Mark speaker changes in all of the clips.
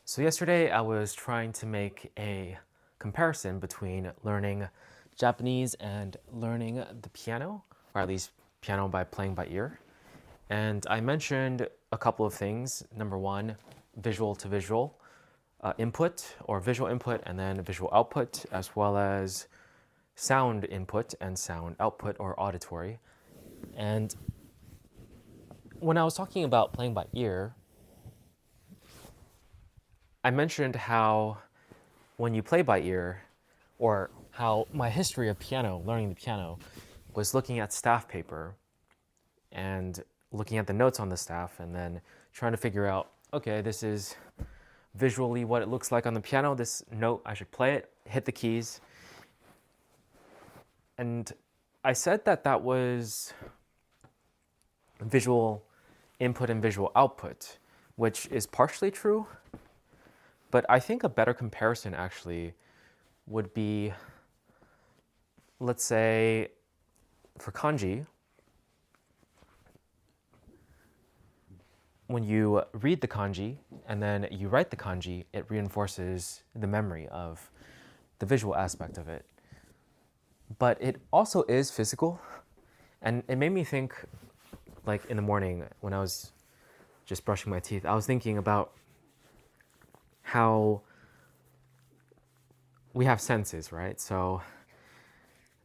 Speaker 1: So yesterday I was trying to make a comparison between learning Japanese and learning the piano, or at least piano by playing by ear. And I mentioned a couple of things. Number one, visual to visual input or visual input and then visual output, as well as sound input and sound output or auditory. And when I was talking about playing by ear, I mentioned how when you play by ear, or how my history of piano, learning the piano, was looking at staff paper and looking at the notes on the staff and then trying to figure out, okay, this is visually what it looks like on the piano. This note, I should play it, hit the keys. And I said that that was visual input and visual output, which is partially true. But I think a better comparison actually would be, let's say, for kanji, when you read the kanji and then you write the kanji, it reinforces the memory of the visual aspect of it. But it also is physical. And it made me think, like in the morning when I was just brushing my teeth, I was thinking about how we have senses, right? So,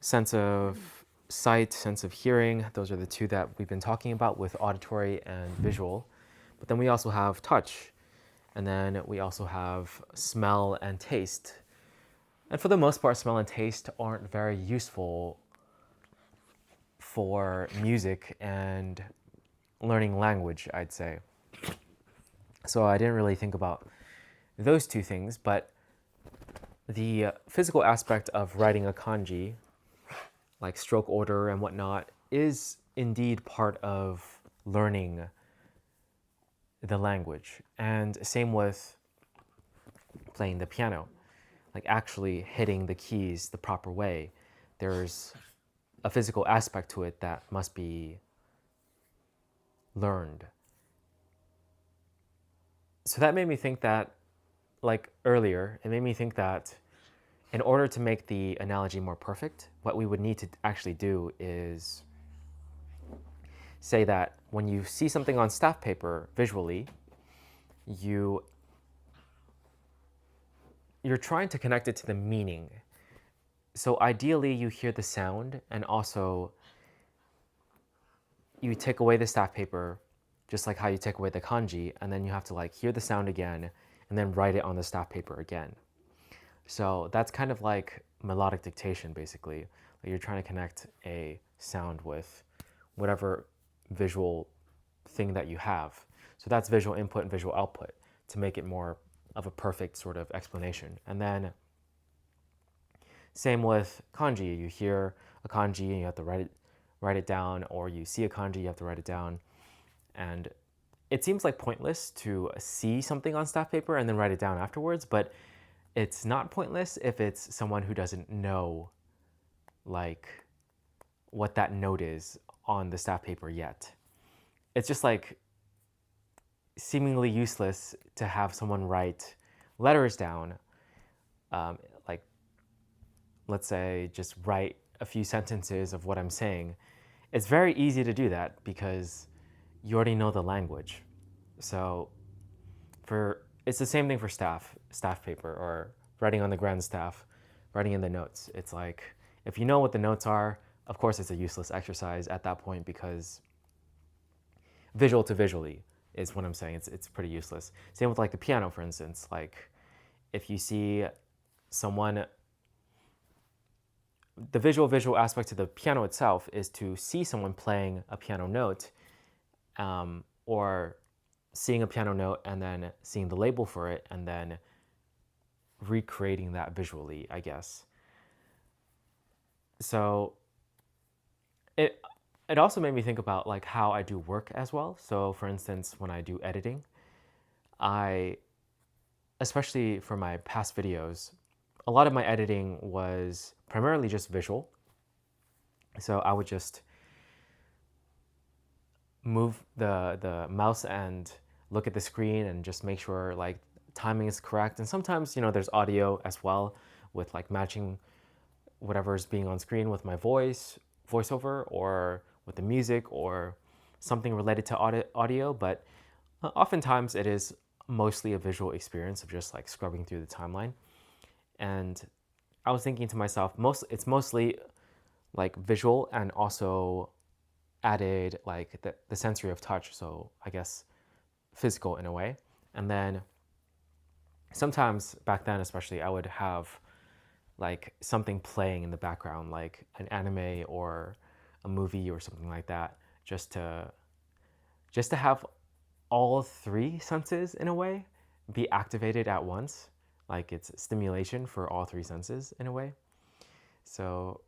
Speaker 1: sense of sight, sense of hearing, those are the two that we've been talking about with auditory and visual. But then we also have touch, and then we also have smell and taste. And for the most part, smell and taste aren't very useful for music and learning language, I'd say. So I didn't really think about those two things, but the physical aspect of writing a kanji, like stroke order and whatnot, is indeed part of learning the language. And same with playing the piano, like actually hitting the keys the proper way. There's a physical aspect to it that must be learned. So that made me think that, like earlier, it made me think that in order to make the analogy more perfect, what we would need to actually do is say that when you see something on staff paper visually, you you're trying to connect it to the meaning. So ideally you hear the sound and also you take away the staff paper just like how you take away the kanji, and then you have to like hear the sound again and then write it on the staff paper again. So that's kind of like melodic dictation basically. Like you're trying to connect a sound with whatever visual thing that you have. So that's visual input and visual output to make it more of a perfect sort of explanation. And then same with kanji. You hear a kanji and you have to write it down, or you see a kanji, you have to write it down. And it seems like pointless to see something on staff paper and then write it down afterwards, but it's not pointless if it's someone who doesn't know like what that note is on the staff paper yet. It's just like seemingly useless to have someone write letters down, like let's say just write a few sentences of what I'm saying. It's very easy to do that because you already know the language. So for it's the same thing for staff paper or writing on the grand staff, writing in the notes. It's like if you know what the notes are, of course it's a useless exercise at that point because visual to visually is what I'm saying. It's pretty useless. Same with like the piano, for instance. Like if you see someone, the visual aspect to the piano itself is to see someone playing a piano note, or seeing a piano note and then seeing the label for it and then recreating that visually, I guess. So it it also made me think about like how I do work as well. So for instance, when I do editing, I especially for my past videos, a lot of my editing was primarily just visual. So I would just move the mouse and look at the screen and just make sure like timing is correct. And sometimes, there's audio as well with like matching whatever's being on screen with my voiceover, or with the music, or something related to audio. But oftentimes it is mostly a visual experience of just like scrubbing through the timeline. And I was thinking to myself, it's mostly like visual, and also added like the sensory of touch. So I guess physical in a way. And then sometimes back then, especially, I would have like something playing in the background, like an anime or a movie or something like that, just to have all three senses in a way be activated at once. Like it's stimulation for all three senses in a way. So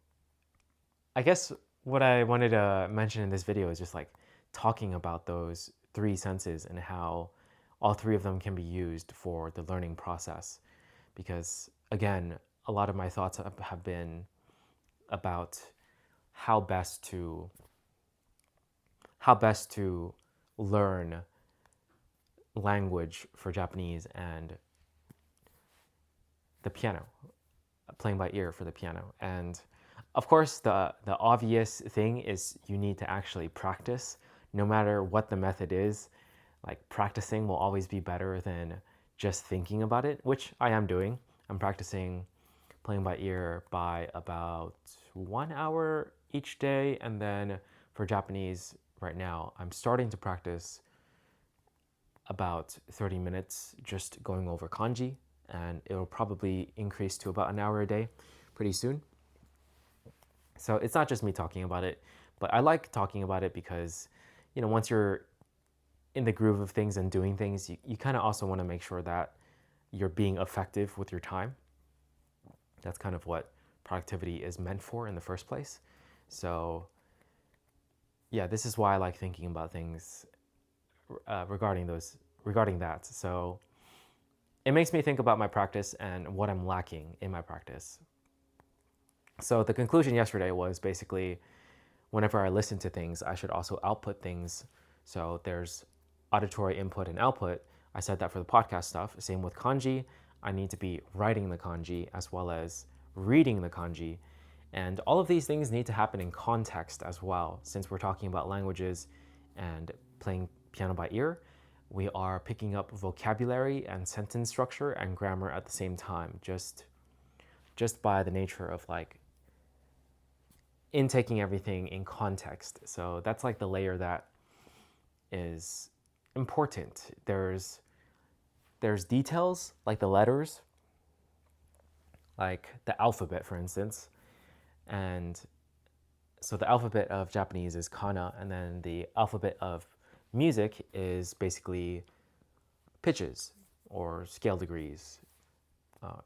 Speaker 1: I guess what I wanted to mention in this video is just like talking about those three senses and how all three of them can be used for the learning process. Because again, a lot of my thoughts have been about how best to learn language for Japanese and the piano, playing by ear for the piano. And of course, the obvious thing is you need to actually practice. No matter what the method is, like practicing will always be better than just thinking about it, which I am doing. I'm practicing playing by ear by about 1 hour each day. And then for Japanese right now, I'm starting to practice about 30 minutes just going over kanji, and it'll probably increase to about an hour a day pretty soon. So it's not just me talking about it, but I like talking about it because, once you're in the groove of things and doing things, you kind of also want to make sure that you're being effective with your time. That's kind of what productivity is meant for in the first place. So yeah, this is why I like thinking about things regarding that. So it makes me think about my practice and what I'm lacking in my practice. So the conclusion yesterday was basically, whenever I listen to things, I should also output things. So there's auditory input and output. I said that for the podcast stuff. Same with kanji. I need to be writing the kanji as well as reading the kanji. And all of these things need to happen in context as well. Since we're talking about languages and playing piano by ear, we are picking up vocabulary and sentence structure and grammar at the same time, just by the nature of like intaking everything in context. So that's like the layer that is important. There's details like the letters, like the alphabet, for instance. And so the alphabet of Japanese is kana, and then the alphabet of music is basically pitches or scale degrees,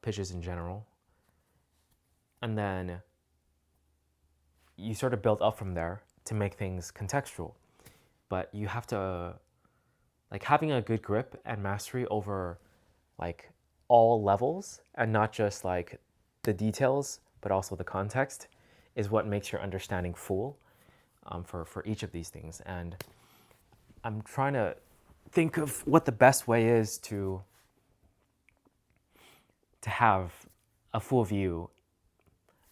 Speaker 1: pitches in general. And then you sort of build up from there to make things contextual. But you have to, like, having a good grip and mastery over like all levels and not just like the details, but also the context, is what makes your understanding full for each of these things. And I'm trying to think of what the best way is to have a full view,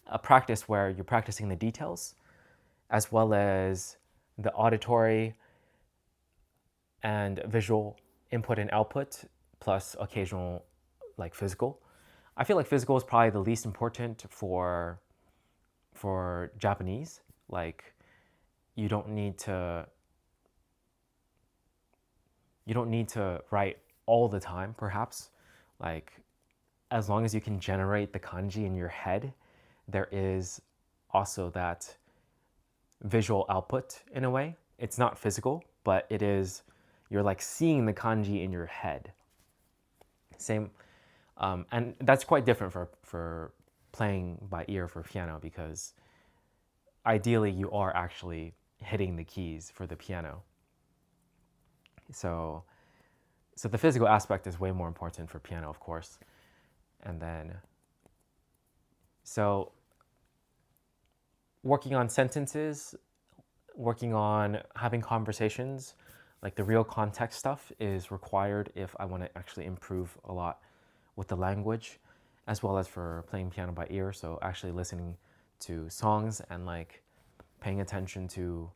Speaker 1: a practice where you're practicing the details as well as the auditory and visual input and output, plus occasional like physical. I feel like physical is probably the least important for Japanese. Like you don't need to write all the time, perhaps. Like as long as you can generate the kanji in your head, there is also that visual output in a way. It's not physical, but it is, you're like seeing the kanji in your head. Same, and that's quite different for playing by ear for piano, because ideally you are actually hitting the keys for the piano. So the physical aspect is way more important for piano, of course. And then, so working on sentences, working on having conversations Like the real context stuff is required if I want to actually improve a lot with the language, as well as for playing piano by ear. So actually listening to songs and like paying attention to,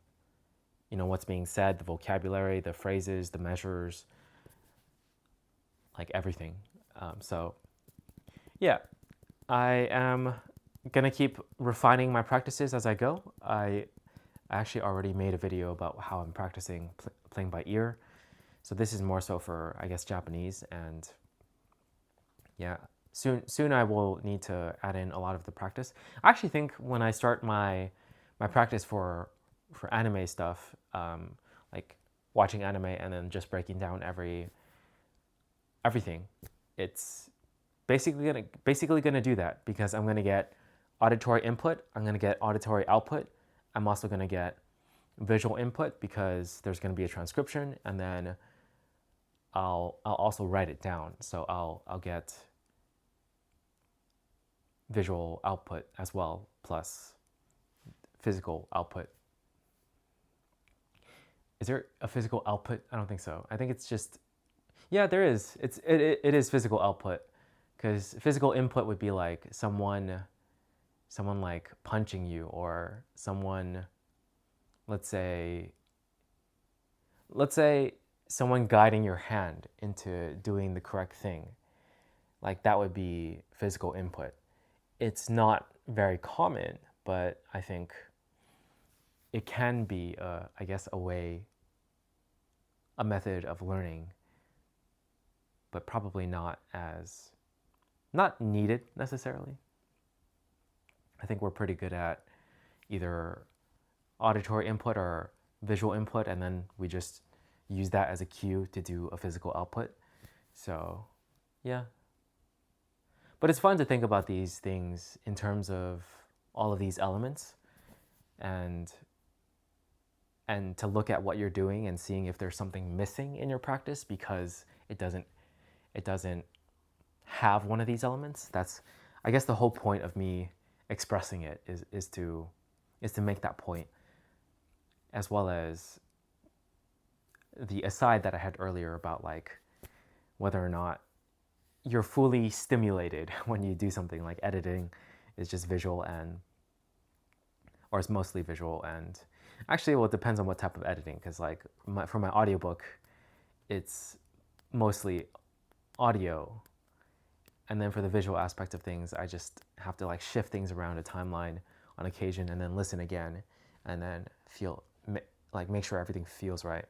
Speaker 1: you know, what's being said, the vocabulary, the phrases, the measures, like everything. So yeah, I am gonna keep refining my practices as I go. I actually already made a video about how I'm practicing playing by ear. So this is more so for, I guess, Japanese. And yeah, soon I will need to add in a lot of the practice. I actually think when I start my practice for anime stuff, like watching anime and then just breaking down everything, it's basically gonna do that because I'm gonna get auditory input, I'm gonna get auditory output, I'm also gonna get visual input because there's gonna be a transcription, and then I'll also write it down. So I'll get visual output as well plus physical output. Is there a physical output? I don't think so. I think it's just, yeah, there is. It is physical output, because physical input would be like someone like punching you, or someone, let's say someone guiding your hand into doing the correct thing. Like that would be physical input. It's not very common, but I think it can be, I guess, a method of learning, but probably not needed necessarily. I think we're pretty good at either auditory input or visual input, and then we just use that as a cue to do a physical output. So, yeah. But it's fun to think about these things in terms of all of these elements, and to look at what you're doing and seeing if there's something missing in your practice because it doesn't have one of these elements. That's, I guess, the whole point of me expressing it is to make that point, as well as the aside that I had earlier about like whether or not you're fully stimulated when you do something like editing is just visual, or it's mostly visual. And actually, well, it depends on what type of editing, because like for my audiobook, it's mostly audio. And then for the visual aspect of things, I just have to like shift things around a timeline on occasion and then listen again and then make sure everything feels right.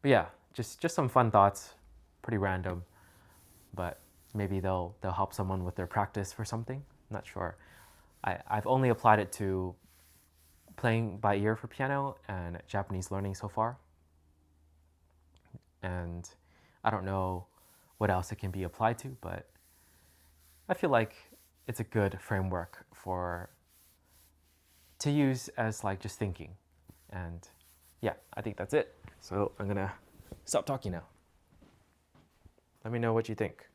Speaker 1: But yeah, just some fun thoughts, pretty random, but maybe they'll help someone with their practice for something. I'm not sure. I've only applied it to playing by ear for piano and Japanese learning so far. And I don't know what else it can be applied to, but I feel like it's a good framework to use as like just thinking. And yeah, I think that's it. So I'm gonna stop talking now. Let me know what you think.